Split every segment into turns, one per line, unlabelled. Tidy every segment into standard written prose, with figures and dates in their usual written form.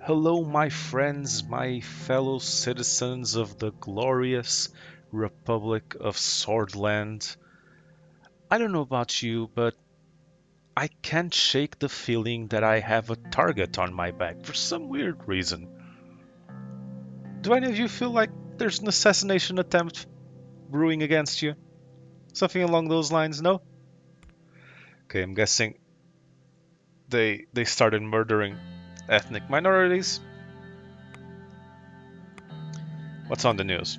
Hello, my friends, my fellow citizens of the glorious Republic of Swordland. I don't know about you, but I can't shake the feeling that I have a target on my back for some weird reason. Do any of you feel like there's an assassination attempt brewing against you? Something along those lines, no? Okay, I'm guessing they started murdering ethnic minorities. What's on the news?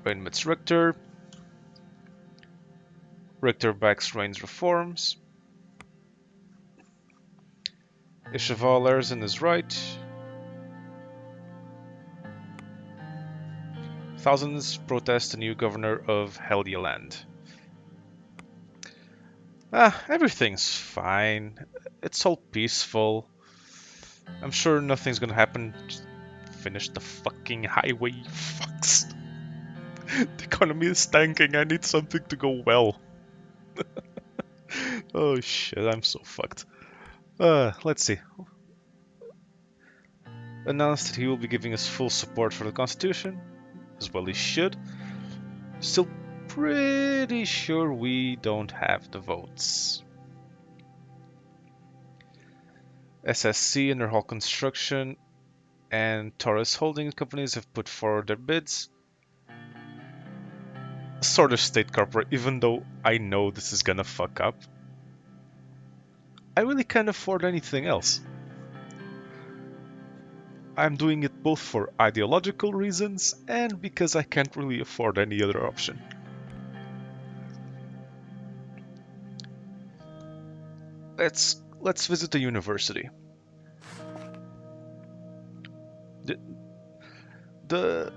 Reign meets Richter. Richter backs Reign's reforms. Ishaval Erzin is right. Thousands protest the new governor of Helgeland. Everything's fine. It's all peaceful. I'm sure nothing's gonna happen. Just finish the fucking highway, fucks. The economy is tanking. I need something to go well. Oh shit, I'm so fucked. Let's see. Announced that he will be giving us full support for the Constitution, as well he should. Still pretty sure we don't have the votes. SSC, Underhall Construction, and Taurus Holding companies have put forward their bids. Sort of state corporate, even though I know this is gonna fuck up. I really can't afford anything else. I'm doing it both for ideological reasons and because I can't really afford any other option. Let's visit the university. The, the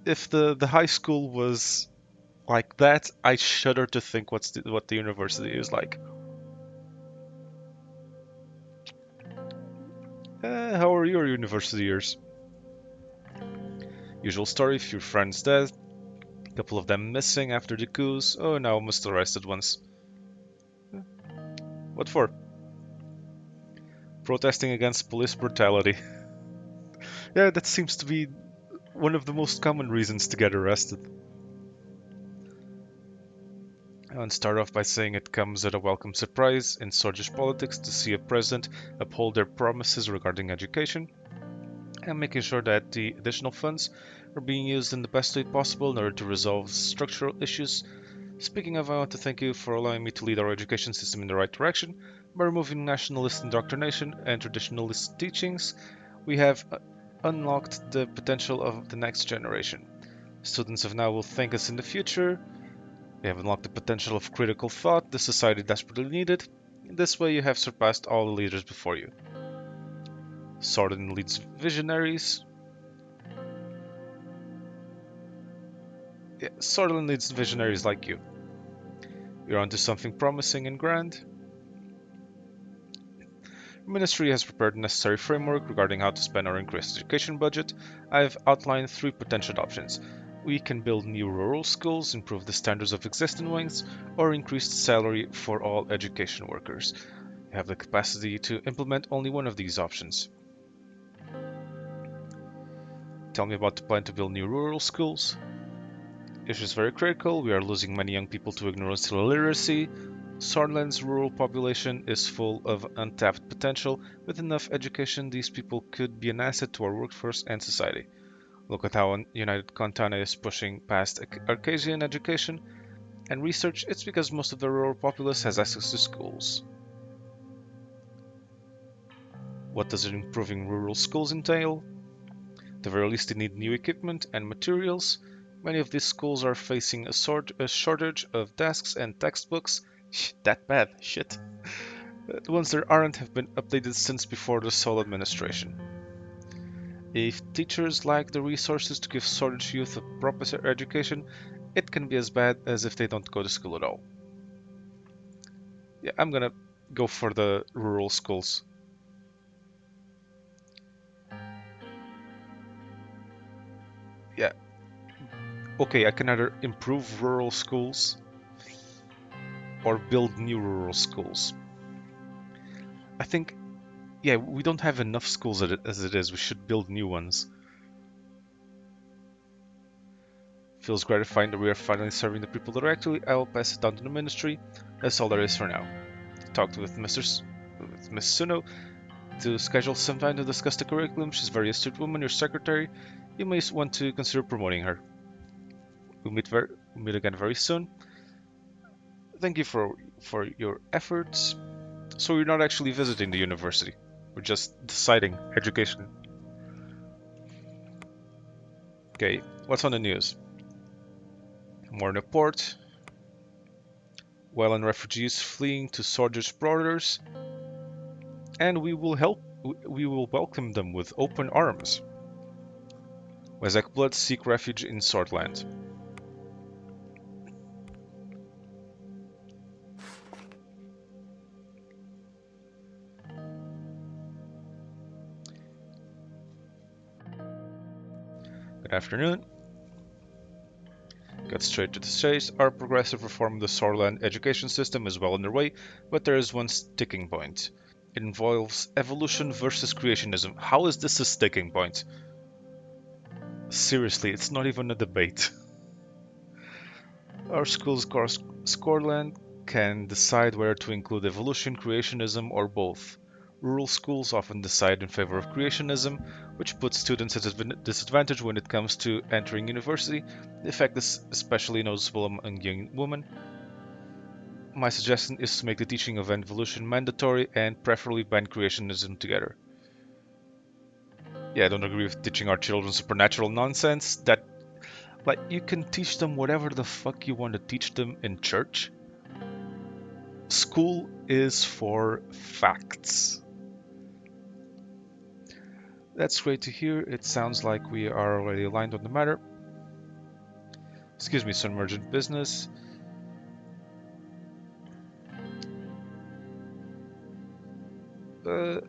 if the high school was like that, I shudder to think what the university is like. How are your university years? Usual story, few friends dead, a couple of them missing after the coups. Oh, now almost arrested once. What for? Protesting against police brutality. Yeah, that seems to be one of the most common reasons to get arrested. I want to start off by saying it comes at a welcome surprise in Swedish politics to see a president uphold their promises regarding education and making sure that the additional funds are being used in the best way possible in order to resolve structural issues. Speaking of, I want to thank you for allowing me to lead our education system in the right direction. By removing nationalist indoctrination and traditionalist teachings, we have unlocked the potential of the next generation. Students of now will thank us in the future. We have unlocked the potential of critical thought the society desperately needed. In this way, you have surpassed all the leaders before you. Sorden leads visionaries. Yeah, Sorden leads visionaries like you. You're onto something promising and grand. The Ministry has prepared a necessary framework regarding how to spend our increased education budget. I've outlined three potential options. We can build new rural schools, improve the standards of existing ones, or increase the salary for all education workers. You have the capacity to implement only one of these options. Tell me about the plan to build new rural schools. Issue is very critical. We are losing many young people to ignorance and illiteracy. Sornland's rural population is full of untapped potential. With enough education, these people could be an asset to our workforce and society. Look at how United Contana is pushing past Arcasian education and research. It's because most of the rural populace has access to schools. What does improving rural schools entail? At the very least, they need new equipment and materials. Many of these schools are facing a shortage of desks and textbooks. That bad, shit. The ones there aren't have been updated since before the Sol administration. If teachers lack the resources to give shortage youth a proper education, it can be as bad as if they don't go to school at all. Yeah, I'm gonna go for the rural schools. Yeah, okay, I can either improve rural schools or build new rural schools. I think, yeah, we don't have enough schools as it is. We should build new ones. Feels gratifying that we are finally serving the people directly. I will pass it down to the ministry. That's all there is for now. Talked with with Miss Suno to schedule some time to discuss the curriculum. She's a very astute woman, your secretary. You may want to consider promoting her. We'll meet again very soon. Thank you for your efforts. So you're not actually visiting the university. We're just deciding education. Okay, what's on the news? More report. Wellen refugees fleeing to Sorge's borders, and we will help. We will welcome them with open arms. Wezak Blood seek refuge in Swordland. Good afternoon. Got straight to the chase. Our progressive reform of the Swordland education system is well underway, but there is one sticking point. It involves evolution versus creationism. How is this a sticking point? Seriously, it's not even a debate. Our school's Scoreland can decide whether to include evolution, creationism, or both. Rural schools often decide in favor of creationism, which puts students at a disadvantage when it comes to entering university. The effect is especially noticeable among young women. My suggestion is to make the teaching of evolution mandatory and preferably ban creationism together. Yeah, I don't agree with teaching our children supernatural nonsense. That, like, you can teach them whatever the fuck you want to teach them in church. School is for facts. That's great to hear. It sounds like we are already aligned on the matter. Excuse me, some urgent business. Uh,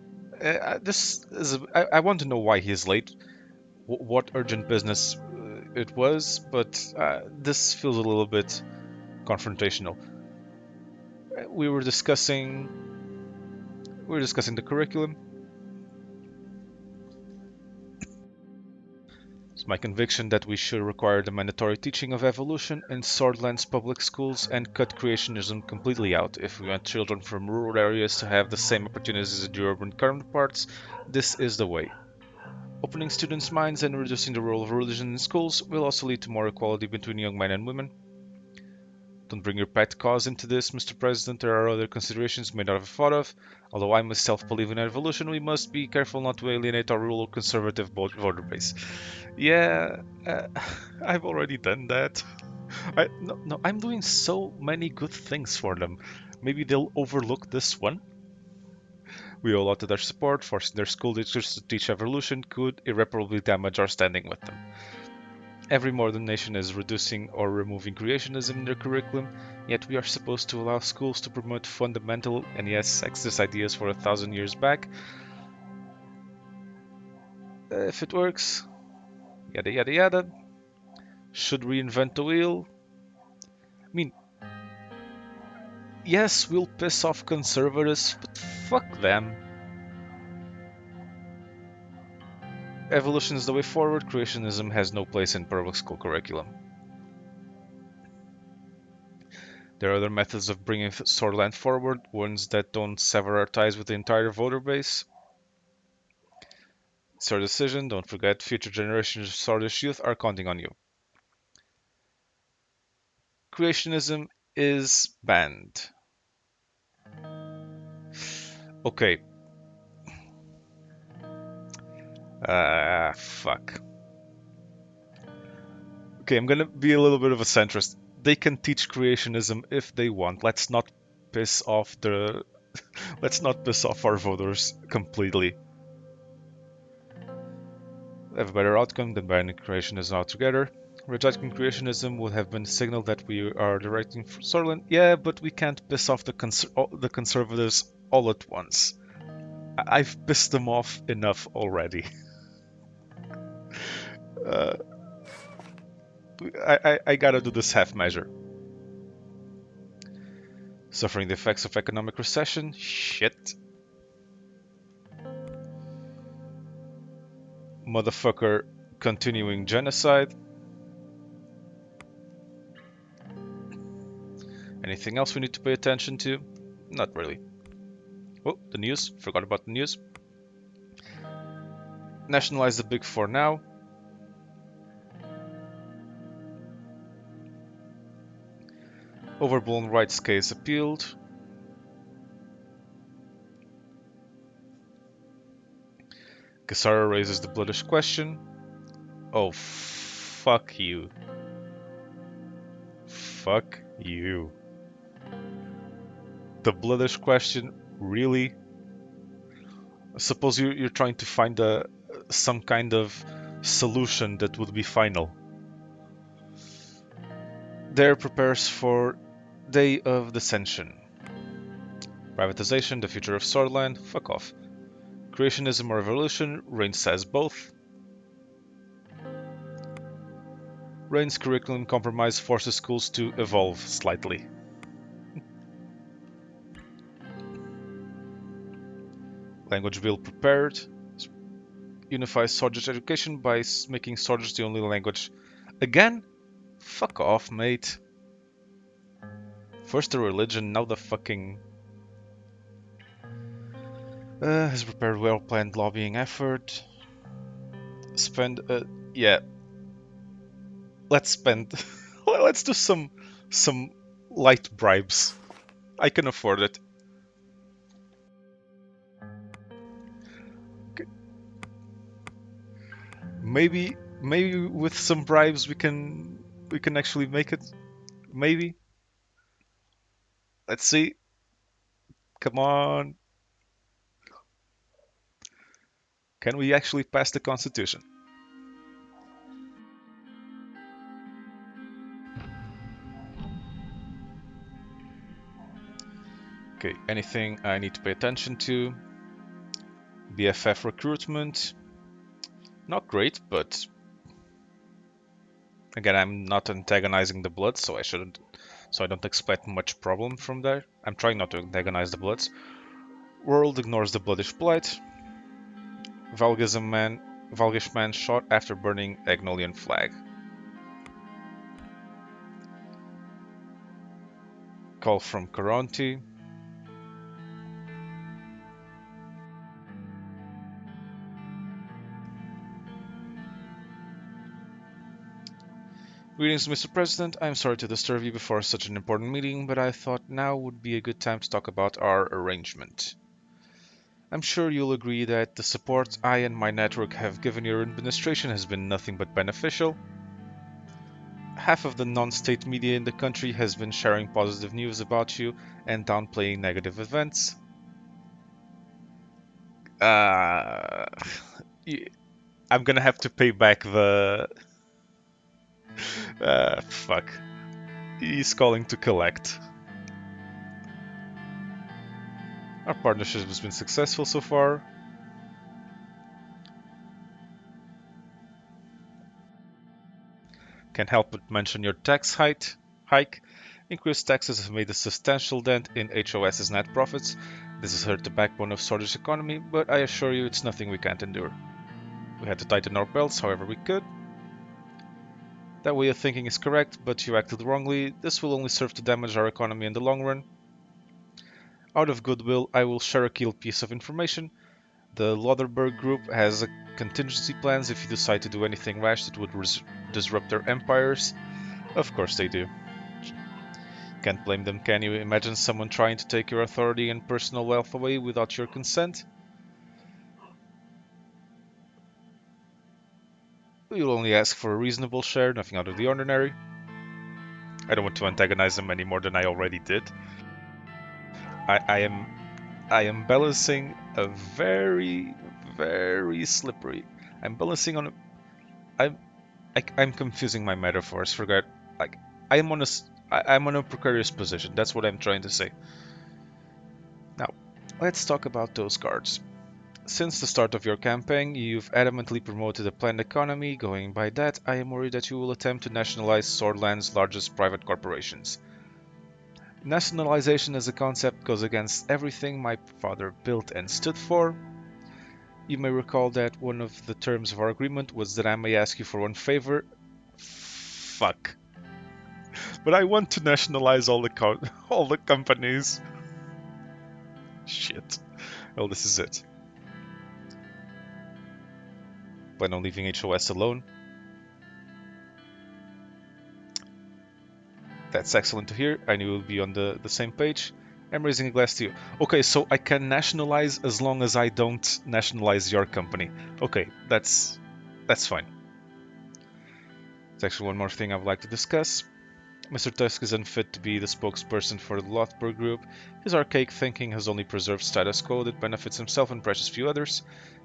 this is. I want to know why he's late. What urgent business it was, but this feels a little bit confrontational. We were discussing the curriculum. It's my conviction that we should require the mandatory teaching of evolution in Swordland's public schools and cut creationism completely out. If we want children from rural areas to have the same opportunities as their urban counterparts, this is the way. Opening students' minds and reducing the role of religion in schools will also lead to more equality between young men and women. Don't bring your pet cause into this, Mr. President. There are other considerations we may not have thought of. Although I myself believe in evolution, we must be careful not to alienate our rural conservative voter base. Yeah, I've already done that. No, I'm doing so many good things for them. Maybe they'll overlook this one. We owe a lot to their support. Forcing their school teachers to teach evolution could irreparably damage our standing with them. Every modern nation is reducing or removing creationism in their curriculum, yet we are supposed to allow schools to promote fundamental and yes, sexist ideas for 1,000 years back. If it works, yada yada yada. Should reinvent the wheel. I mean, yes, we'll piss off conservatives, but fuck them. Evolution is the way forward. Creationism has no place in public school curriculum. There are other methods of bringing Swordland forward, ones that don't sever our ties with the entire voter base. It's your decision. Don't forget, future generations of Swordish youth are counting on you. Creationism is banned. Okay. Fuck. Okay, I'm gonna be a little bit of a centrist. They can teach creationism if they want. Piss off the let's not piss off our voters completely. Have a better outcome than banning creationism altogether. Rejecting creationism would have been a signal that we are directing for Sorland. Yeah, but we can't piss off the conservatives all at once. I've pissed them off enough already. Uh, I gotta do this half measure. Suffering the effects of economic recession? Shit. motherfucker continuing genocide. Anything else we need to pay attention to? Not really. Oh, the news. Forgot about the news. Nationalize the Big Four now. Overblown rights case appealed. Cassara raises the bloodish question. Oh, fuck you. Fuck you. The bloodish question? Really? Suppose you're trying to find some kind of solution that would be final. There prepares for Day of Dissension. Privatization, the future of Swordland? Fuck off. Creationism or evolution? Rain says both. Rain's curriculum compromise forces schools to evolve slightly. Language bill prepared. Unifies soldiers' education by making soldiers the only language. Again? Fuck off, mate. First the religion, now the fucking... has prepared well-planned lobbying effort. Spend... yeah. Let's spend... let's do some light bribes. I can afford it. Okay. Maybe with some bribes we can actually make it. Maybe. Let's see. Come on. Can we actually pass the Constitution? Okay, anything I need to pay attention to? BFF recruitment. Not great, but again, I'm not antagonizing the Bloods, so I don't expect much problem from there. I'm trying not to antagonize the Bloods. World ignores the bloodish blight. Valgish man shot after burning Agnolian flag. Call from Caronti. Greetings, Mr. President. I'm sorry to disturb you before such an important meeting, but I thought now would be a good time to talk about our arrangement. I'm sure you'll agree that the support I and my network have given your administration has been nothing but beneficial. Half of the non-state media in the country has been sharing positive news about you and downplaying negative events. I'm gonna have to pay back the... fuck. He's calling to collect. Our partnership has been successful so far. Can't help but mention your tax hike. Increased taxes have made a substantial dent in HOS's net profits. This has hurt the backbone of Swordish's economy, but I assure you it's nothing we can't endure. We had to tighten our belts however we could. That way of thinking is correct, but you acted wrongly. This will only serve to damage our economy in the long run. Out of goodwill, I will share a key piece of information. The Loderberg Group has contingency plans if you decide to do anything rash that would disrupt their empires. Of course they do. Can't blame them, can you? Imagine someone trying to take your authority and personal wealth away without your consent. You'll only ask for a reasonable share, nothing out of the ordinary. I don't want to antagonize them any more than I already did. I am balancing a very, very slippery. I'm balancing on. I'm confusing my metaphors. Forget. Like I'm on a precarious position. That's what I'm trying to say. Now, let's talk about those cards. Since the start of your campaign, you've adamantly promoted a planned economy. Going by that, I am worried that you will attempt to nationalize Swordland's largest private corporations. Nationalization as a concept goes against everything my father built and stood for. You may recall that one of the terms of our agreement was that I may ask you for one favor. Fuck. But I want to nationalize all all the companies. Shit. Well, this is it. Plan on leaving HOS alone. That's excellent to hear. I knew we'll be on the same page. I'm raising a glass to you. Okay, so I can nationalize as long as I don't nationalize your company. Okay, that's fine. There's actually one more thing I would like to discuss. Mr. Tusk is unfit to be the spokesperson for the Lothburg Group. His archaic thinking has only preserved status quo that benefits himself and precious few others.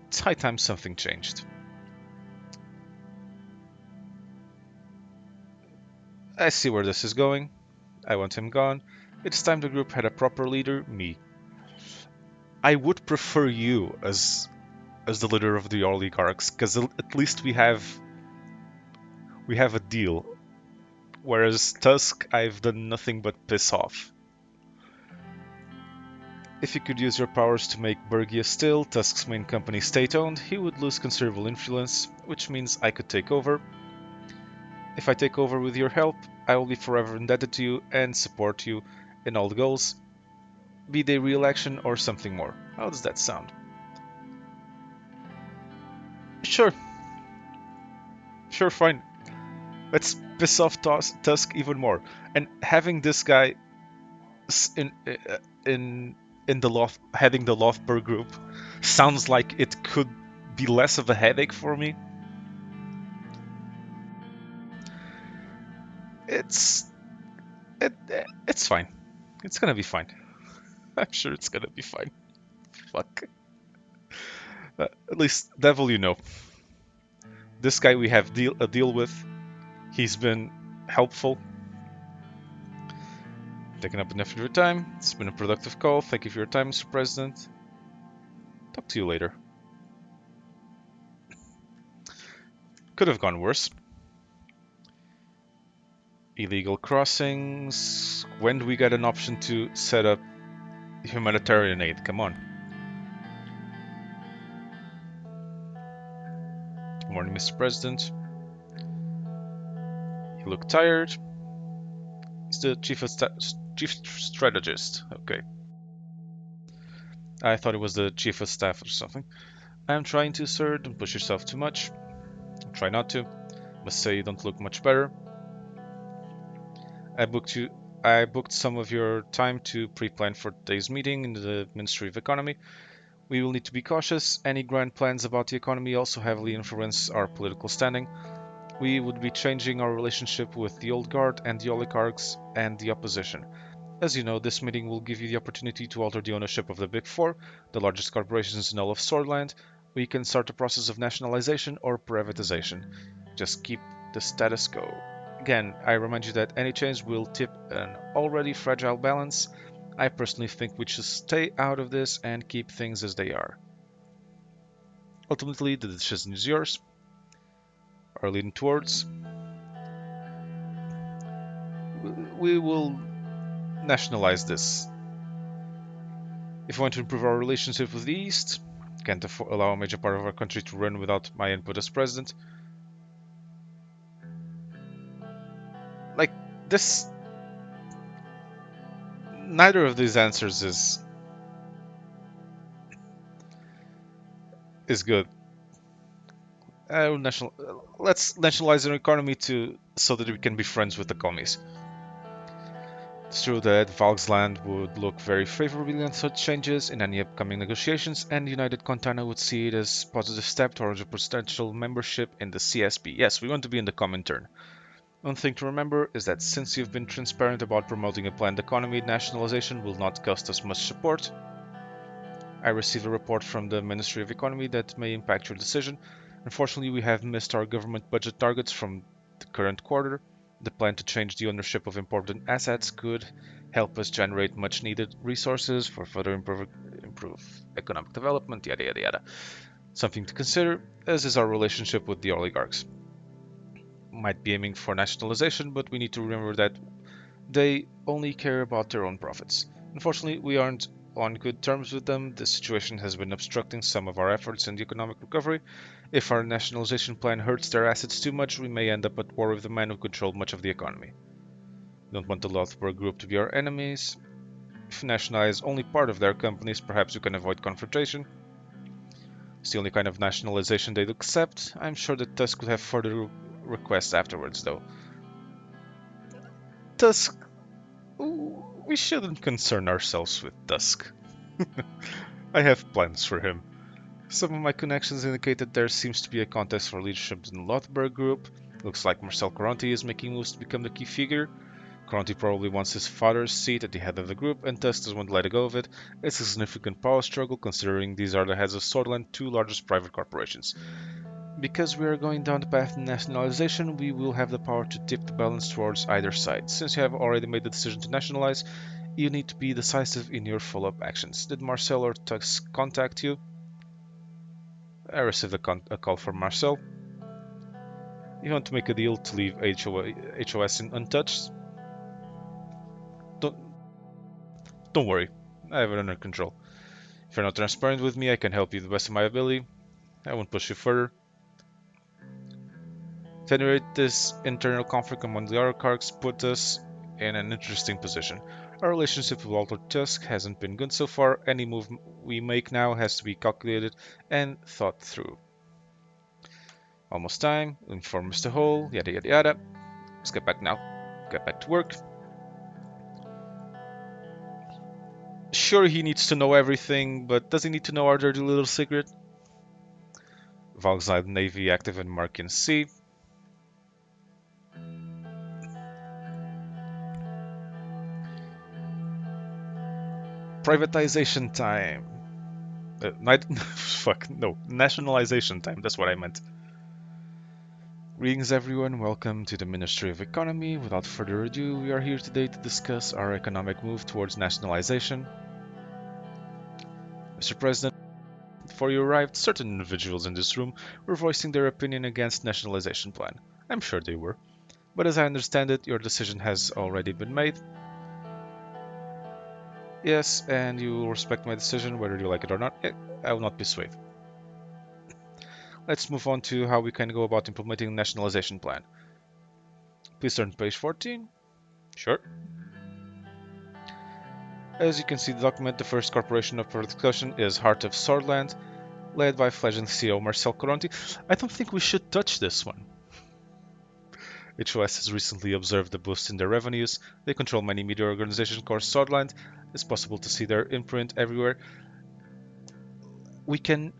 It's high time something changed. I see where this is going. I want him gone. It's time the group had a proper leader, me. I would prefer you as the leader of the oligarchs, because at least we have a deal. Whereas Tusk, I've done nothing but piss off. If you could use your powers to make Bergia still, Tusk's main company, state-owned, he would lose considerable influence, which means I could take over. If I take over with your help, I will be forever indebted to you and support you in all the goals, be they re-election or something more. How does that sound? Sure, fine. Let's piss off Tusk even more. And having this guy in in the heading the Lothburg group sounds like it could be less of a headache for me. It's it's fine. It's gonna be fine. I'm sure it's gonna be fine. Fuck. At least, devil, you know. This guy we have a deal with. He's been helpful. Taking up enough of your time. It's been a productive call. Thank you for your time, Mr. President. Talk to you later. Could have gone worse. Illegal crossings. When do we get an option to set up humanitarian aid? Come on. Good morning, Mr. President. You look tired. He's the chief strategist. Okay. I thought it was the chief of staff or something. I am trying to, sir. Don't push yourself too much. Try not to. Must say you don't look much better. I booked some of your time to pre-plan for today's meeting in the Ministry of Economy. We will need to be cautious. Any grand plans about the economy also heavily influence our political standing. We would be changing our relationship with the old guard and the oligarchs and the opposition. As you know, this meeting will give you the opportunity to alter the ownership of the Big Four, the largest corporations in all of Swordland. We can start a process of nationalization or privatization. Just keep the status quo. Again, I remind you that any change will tip an already fragile balance. I personally think we should stay out of this and keep things as they are. Ultimately, the decision is yours. Are leading towards. We will nationalize this. If we want to improve our relationship with the East, can't allow a major part of our country to run without my input as president. Like, this... Neither of these answers is good. Let's nationalize our economy so that we can be friends with the commies. It's true that Valgsland would look very favorably on such changes in any upcoming negotiations, and United Contana would see it as a positive step towards a potential membership in the CSP. Yes, we want to be in the Comintern. One thing to remember is that since you've been transparent about promoting a planned economy, nationalization will not cost us much support. I received a report from the Ministry of Economy that may impact your decision. Unfortunately, we have missed our government budget targets from the current quarter. The plan to change the ownership of important assets could help us generate much needed resources for further improve economic development, yada yada yada. Something to consider, as is our relationship with the oligarchs. Might be aiming for nationalization, but we need to remember that they only care about their own profits. Unfortunately, we aren't on good terms with them. The situation has been obstructing some of our efforts in the economic recovery. If our nationalization plan hurts their assets too much, we may end up at war with the men who control much of the economy. We don't want the Lothbrok group to be our enemies. If we nationalize only part of their companies, perhaps we can avoid confrontation. It's the only kind of nationalization they'd accept. I'm sure that Tusk would have further requests afterwards, though. Tusk... We shouldn't concern ourselves with Tusk. I have plans for him. Some of my connections indicate that there seems to be a contest for leadership in the Lothbrok group. Looks like Marcel Caronti is making moves to become the key figure. Caronti probably wants his father's seat at the head of the group, and Tusk doesn't want to let go of it. It's a significant power struggle, considering these are the heads of Swordsland, two largest private corporations. Because we are going down the path of nationalization, we will have the power to tip the balance towards either side. Since you have already made the decision to nationalize, you need to be decisive in your follow-up actions. Did Marcel or Tusk contact you? I received a call from Marcel. You want to make a deal to leave HOS untouched? Don't, don't worry, I have it under control. If you're not transparent with me, I can help you to the best of my ability. I won't push you further. To generate this internal conflict among the oligarchs put us in an interesting position. Our relationship with Walter Tusk hasn't been good so far. Any move we make now has to be calculated and thought through. Almost time. Inform Mr. Hole. Yada yada yada. Let's get back now. Get back to work. Sure, he needs to know everything, but does he need to know our dirty little secret? Valkside Navy active in Markian Sea. Privatization time. Nationalization time, that's what I meant. Greetings everyone, welcome to the Ministry of Economy. Without further ado, we are here today to discuss our economic move towards nationalization. Mr. President, before you arrived, certain individuals in this room were voicing their opinion against nationalization plan. I'm sure they were. But as I understand it, your decision has already been made. Yes, and you will respect my decision whether you like it or not. I will not be swayed. Let's move on to how we can go about implementing the nationalization plan. Please turn to page 14. Sure. As you can see in the document, the first corporation up for discussion is Heart of Swordland, led by fledgling CEO Marcel Caronti. I don't think we should touch this one. HOS has recently observed a boost in their revenues. They control many media organizations across Swordland. It's possible to see their imprint everywhere. We can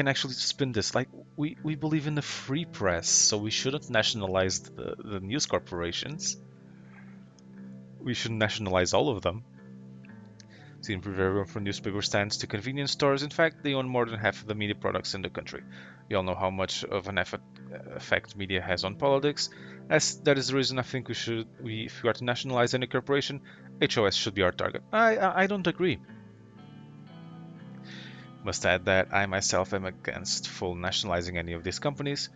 actually spin this. Like, we believe in the free press, so we shouldn't nationalize the news corporations. We should nationalize all of them. Seem everyone from newspaper stands to convenience stores. In fact, they own more than half of the media products in the country. We all know how much of an effect media has on politics. As that is the reason I think if we are to nationalize any corporation, HOS should be our target. I don't agree. Must add that I myself am against full nationalizing any of these companies.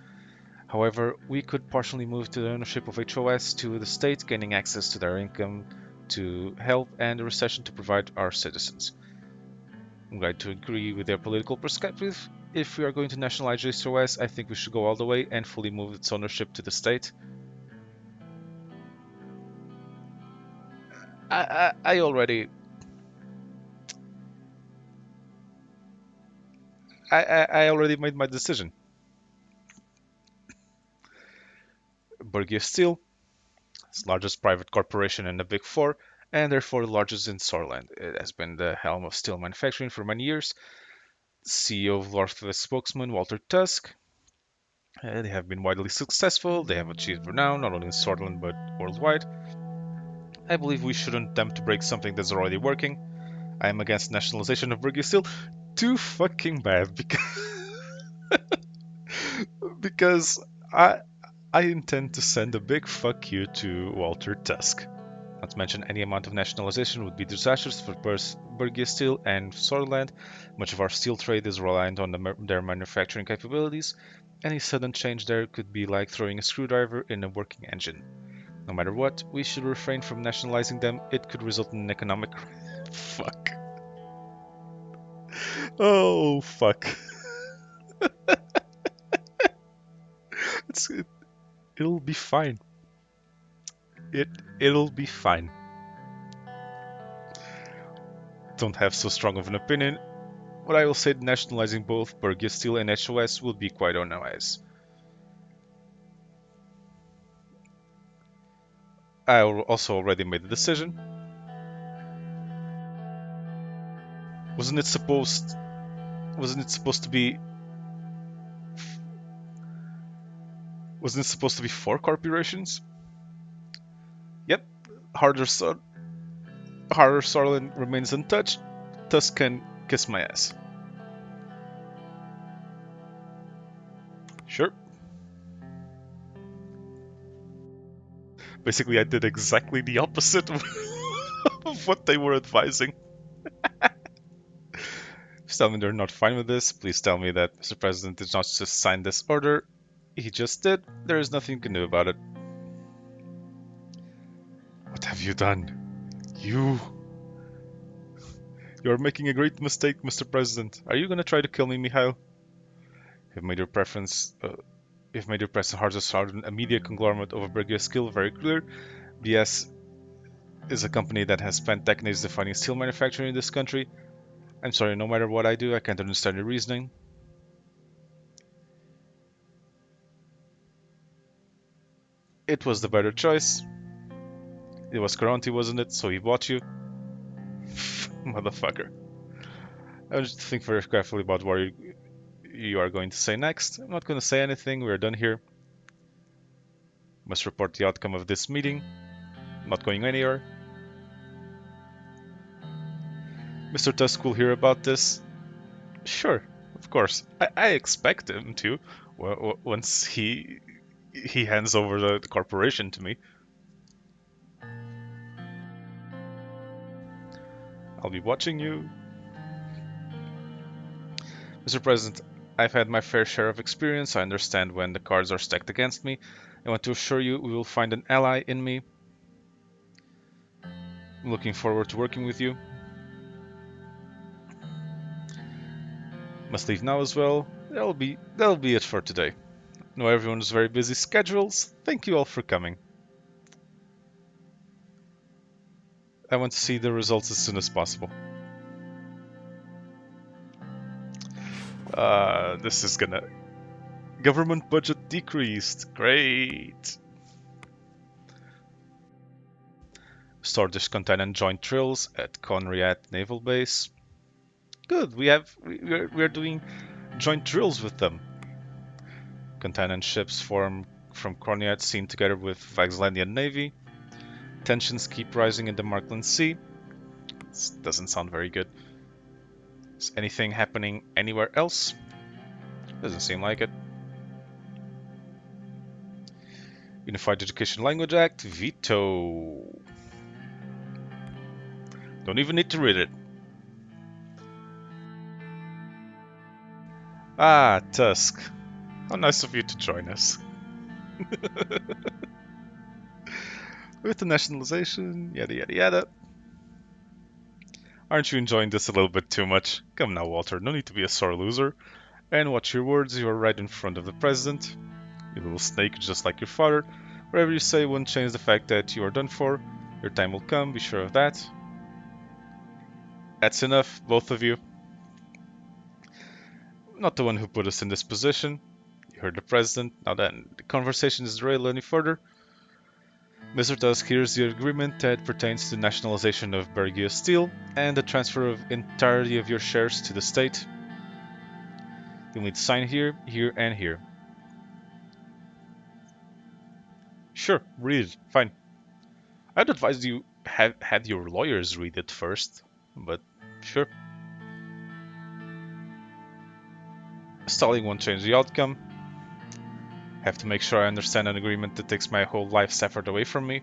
However, we could partially move to the ownership of HOS to the state, gaining access to their income to help and the recession to provide our citizens. I'm going to agree with their political perspective. If we are going to nationalize HOS, I think we should go all the way and fully move its ownership to the state. I already made my decision. Bergia Steel, its largest private corporation in the Big Four, and therefore the largest in Swordsland. It has been the helm of steel manufacturing for many years. CEO of Northwest spokesman Walter Tusk. They have been widely successful. They have achieved renown not only in Swordsland but worldwide. I believe we shouldn't attempt to break something that's already working. I am against nationalization of Bergia Steel. Too fucking bad because I intend to send a big fuck you to Walter Tusk. Not to mention any amount of nationalization would be disastrous for Bergia Steel and Swordsland. Much of our steel trade is reliant on their manufacturing capabilities. Any sudden change there could be like throwing a screwdriver in a working engine. No matter what, we should refrain from nationalizing them. It could result in an economic fuck. Oh, fuck. It's, it, it'll be fine. It, it'll be fine. Don't have so strong of an opinion, but I will say that nationalizing both Bergia Steel and HOS will be quite unwise. I also already made the decision. Wasn't it supposed? Wasn't it supposed to be? Wasn't it supposed to be four corporations? Yep. Harder, Harder Sorlin remains untouched. Tusk can kiss my ass. Sure. Basically, I did exactly the opposite of what they were advising. Please tell me they're not fine with this. Please tell me that Mr. President did not just sign this order. He just did. There is nothing you can do about it. What have you done? You. You're making a great mistake, Mr. President. Are you gonna try to kill me, Mikhail? You've made your preference. You've made your presence hard as a media conglomerate of a Bergia skill very clear. BS is a company that has spent decades defining steel manufacturing in this country. I'm sorry, no matter what I do, I can't understand your reasoning. It was the better choice. It was Caronti, wasn't it? So he bought you. Motherfucker. I just think very carefully about what you are going to say next. I'm not going to say anything. We're done here. Must report the outcome of this meeting. I'm not going anywhere. Mr. Tusk will hear about this. Sure, of course. I expect him to once he hands over the corporation to me. I'll be watching you. Mr. President, I've had my fair share of experience. I understand when the cards are stacked against me. I want to assure you we will find an ally in me. I'm looking forward to working with you. Must leave now as well. That'll be it for today. I know everyone's very busy schedules. Thank you all for coming. I want to see the results as soon as possible. This is gonna... Government budget decreased. Great. Storage containment joint drills at Conriat Naval Base. Good. We're doing joint drills with them. Containment ships form from Conriat seen together with Vaxlandian Navy. Tensions keep rising in the Markland Sea. This doesn't sound very good. Is anything happening anywhere else? Doesn't seem like it. Unified Education Language Act, veto. Don't even need to read it. Ah, Tusk. How nice of you to join us. With the nationalization, yada yada yada. Aren't you enjoying this a little bit too much? Come now, Walter, no need to be a sore loser. And watch your words, you are right in front of the president. You little snake, just like your father. Whatever you say won't change the fact that you are done for. Your time will come, be sure of that. That's enough, both of you. I'm not the one who put us in this position. You heard the president. Now then, the conversation is derailed any further. Mr. Tusk, here's the agreement that pertains to the nationalization of Bergia Steel and the transfer of entirety of your shares to the state. You'll need to sign here, here, and here. Sure, read it. Fine. I'd advise you had your lawyers read it first, but sure. Stalling won't change the outcome. Have to make sure I understand an agreement that takes my whole life's effort away from me.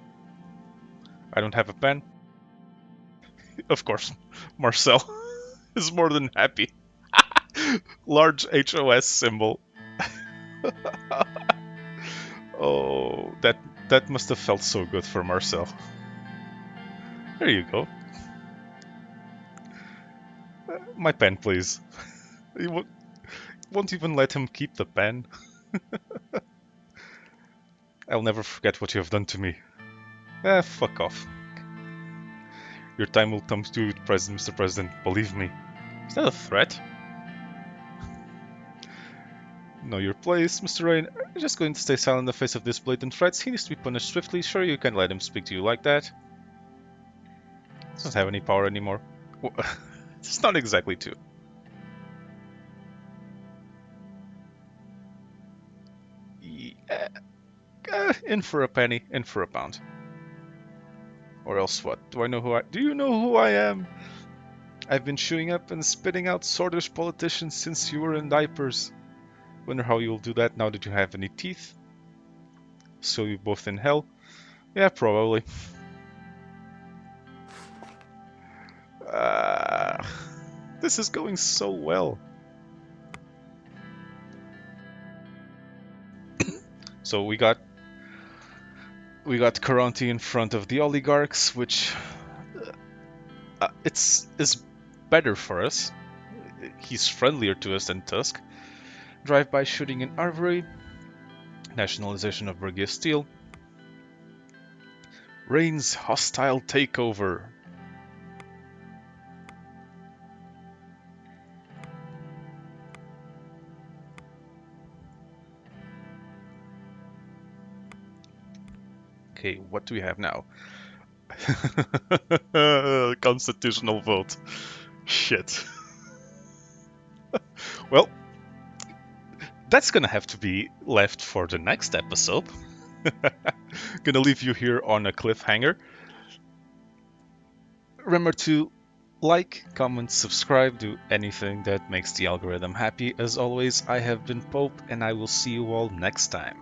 I don't have a pen. Of course, Marcel is more than happy. Large HOS symbol. Oh, that must have felt so good for Marcel. There you go. My pen, please. You won't even let him keep the pen. I'll never forget what you have done to me. Fuck off. Your time will come to Mr. President, believe me. Is that a threat? Know your place, Mr. Rain. Are you just going to stay silent in the face of these blatant threats? He needs to be punished swiftly. Sure, you can let him speak to you like that. He doesn't have any power anymore. Well, it's not exactly true. Yeah, in for a penny, in for a pound. Or else what? Do you know who I am? I've been chewing up and spitting out swordish politicians since you were in diapers. Wonder how you'll do that now that you have any teeth? So you both in hell? Yeah, probably. Uh, this is going so well. So we got Caronte in front of the oligarchs, which is better for us. He's friendlier to us than Tusk. Drive-by shooting in Arvory. Nationalization of Bergia Steel. Rain's hostile takeover. Okay, what do we have now? Constitutional vote. Shit. Well, that's gonna have to be left for the next episode. Gonna leave you here on a cliffhanger. Remember to like, comment, subscribe, do anything that makes the algorithm happy. As always, I have been Pope, and I will see you all next time.